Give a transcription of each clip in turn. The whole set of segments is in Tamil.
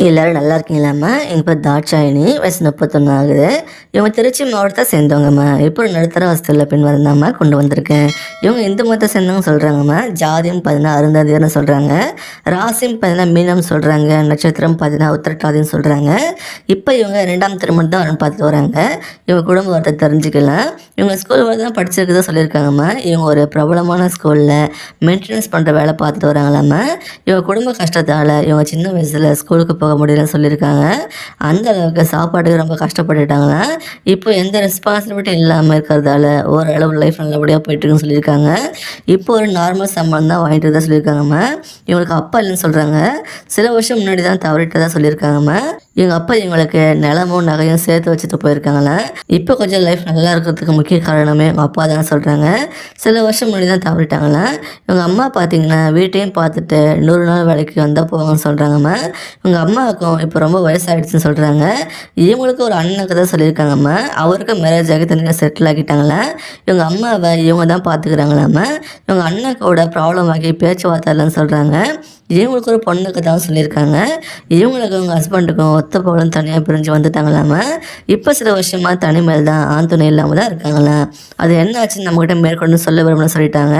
எல்லோரும் நல்லா இருக்கீங்களாம்மா? எங்கள் பேர் தாட்சாயினி, வயசு 31 ஆகுது. இவங்க திருச்சி மாவட்டத்தை சேர்ந்தவங்கம்மா. இப்போ ஒரு நடுத்தர வசதியுள்ள பெண் வரந்தாம்மா கொண்டு வந்திருக்கேன். இவங்க இந்து மதத்தை சேர்ந்தவங்க சொல்கிறாங்கம்மா. ஜாதியும் பார்த்தீங்கன்னா அருந்ததியர்னு சொல்கிறாங்க. ராசியும் பார்த்தீங்கன்னா மீனம் சொல்கிறாங்க. நட்சத்திரம் பார்த்தீங்கன்னா உத்திரட்டாதின்னு சொல்கிறாங்க. இப்போ இவங்க 2ஆம் திருமணம் தான் வரணும் பார்த்துட்டு வராங்க. இவங்க குடும்ப வரத்தை தெரிஞ்சுக்கலாம். இவங்க ஸ்கூல் தான் படிச்சிருக்கதா சொல்லியிருக்காங்கம்மா. இவங்க ஒரு பிரபலமான ஸ்கூலில் மெயின்டெனன்ஸ் பண்ணுற வேலை பார்த்துட்டு வராங்களாம்மா. இவங்க குடும்ப கஷ்டத்தால் இவங்க சின்ன வயசில் ஸ்கூலுக்கு போக முடியலன்னு சொல்லியிருக்காங்க. அந்த அளவுக்கு சாப்பாட்டுக்கு ரொம்ப கஷ்டப்பட்டுட்டாங்களாம். இப்போ எந்த ரெஸ்பான்சிபிலிட்டியும் இல்லாமல் இருக்கிறதால ஓரளவு லைஃப் நல்லபடியாக போயிட்டுருக்குன்னு சொல்லியிருக்காங்க. இப்போ ஒரு நார்மல் சம்பளம் தான் வாங்கிட்டு தான் சொல்லியிருக்காங்கம்மா. இவங்களுக்கு அப்பா இல்லைன்னு சொல்கிறாங்க. சில வருஷம் முன்னாடி தான் தவறிட்டதாக சொல்லியிருக்காங்கம்மா. இவங்க அப்பா இவங்களுக்கு நிலமும் நகையும் சேர்த்து வச்சுட்டு போயிருக்காங்களாம். இப்போ கொஞ்சம் லைஃப் நல்லா இருக்கிறதுக்கு முக்கிய காரணமே இவங்க அப்பா தான் சொல்கிறாங்க. சில வருஷம் முன்னாடி தான் தவறிட்டாங்களாம். இவங்க அம்மா பார்த்தீங்கன்னா வீட்டையும் பார்த்துட்டு 100 நாள் வேலைக்கு வந்தால் போவாங்கன்னு சொல்கிறாங்கம்மா. இவங்க அம்மாவுக்கும் இப்போ ரொம்ப வயசாகிடுச்சுன்னு சொல்கிறாங்க. இவங்களுக்கு ஒரு அண்ணனுக்கு தான் சொல்லியிருக்காங்கம்மா. அவருக்கும் மேரேஜ் ஆகி தனியாக செட்டில் ஆகிட்டாங்களா. இவங்க அம்மாவை இவங்க தான் பார்த்துக்கிறாங்களாம்மா. இவங்க அண்ணாக்கோட ப்ராப்ளம் ஆகி பேச்சுவார்த்தை இல்லைன்னு சொல்கிறாங்க. இவங்களுக்கு ஒரு பொண்ணுக்கு தான் சொல்லியிருக்காங்க. இவங்களுக்கு அவங்க ஹஸ்பண்டுக்கும் ஒத்த போலும் தனியாக பிரிஞ்சு வந்துட்டாங்களாம்மா. இப்போ சில வருஷமாக தனிமையில் தான் ஆண் துணை இல்லாமல் தான் இருக்காங்களாம். அது என்ன ஆச்சுன்னு நம்மக்கிட்ட மேற்கொண்டு சொல்ல விரும்பணும்னு சொல்லிட்டாங்க.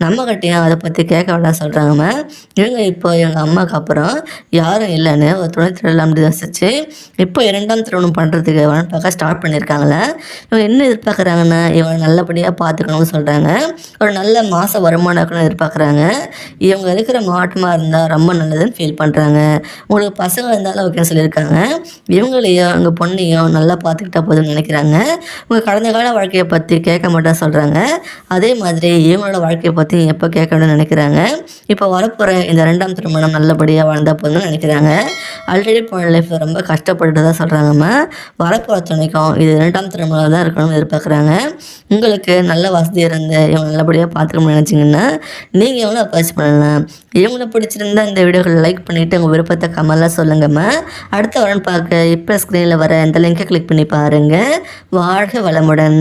நம்மக்கிட்டையும் அதை பற்றி கேட்க வேண்டாம் சொல்கிறாங்கம்மா. இவங்க இப்போ எங்கள் அம்மாவுக்கு அப்புறம் யாரும் இல்லைன்னு ஒரு துணை திருடலாம் யோசிச்சு இப்போ 2ஆம் திருமணம் பண்ணுறதுக்கு பார்க்க ஸ்டார்ட் பண்ணியிருக்காங்களே. இவங்க என்ன எதிர்பார்க்குறாங்கன்னா இவங்க நல்லபடியாக பார்த்துக்கணும்னு சொல்கிறாங்க. ஒரு நல்ல மாத வருமானம் இருக்கணும்னு எதிர்பார்க்குறாங்க. இவங்க இருக்கிற மாவட்டமாக இருந்தால் ரொம்ப நல்லதுன்னு ஃபீல் பண்ணுறாங்க. உங்களுக்கு பசங்க இருந்தாலும் ஓகேன்னு சொல்லியிருக்காங்க. இவங்களையும் உங்கள் பொண்ணையும் நல்லா பார்த்துக்கிட்டா போதும்னு நினைக்கிறாங்க. உங்கள் கடந்த கால வாழ்க்கையை பற்றி கேட்க மாட்டா சொல்கிறாங்க. அதே மாதிரி இவங்களோட வாழ்க்கையை பற்றி எப்போ கேட்கணும்னு நினைக்கிறாங்க. இப்போ வரப்போகிற இந்த 2ஆம் திருமணம் நல்லபடியாக வாழ்ந்தால் போதும்னு நினைக்கிறாங்க. ஆல்ரெடி போன லைஃப் ரொம்ப கஷ்டப்பட்டு தான் சொல்கிறாங்கம்மா. வரப்போகிற துணைக்கும் இது 2ஆம் திருமணம் தான் இருக்கணும்னு எதிர்பார்க்குறாங்க. உங்களுக்கு நல்ல வசதி இருந்து இவங்க நல்லபடியாக பார்த்துக்கணும்னு நினச்சிங்கன்னா நீங்கள் இவங்கள அப்ரோச் பண்ணலாம். இவங்கள பிடிச்சிருந்தா இந்த வீடியோக்களை லைக் பண்ணிவிட்டு உங்கள் விருப்பத்தை கமெண்ட்லாம் சொல்லுங்கம்மா. அடுத்த வாரம் பார்க்க இப்போ ஸ்க்ரீனில் வர இந்த லிங்கை கிளிக் பண்ணி பாருங்கள். வாழ்க வளமுடன்.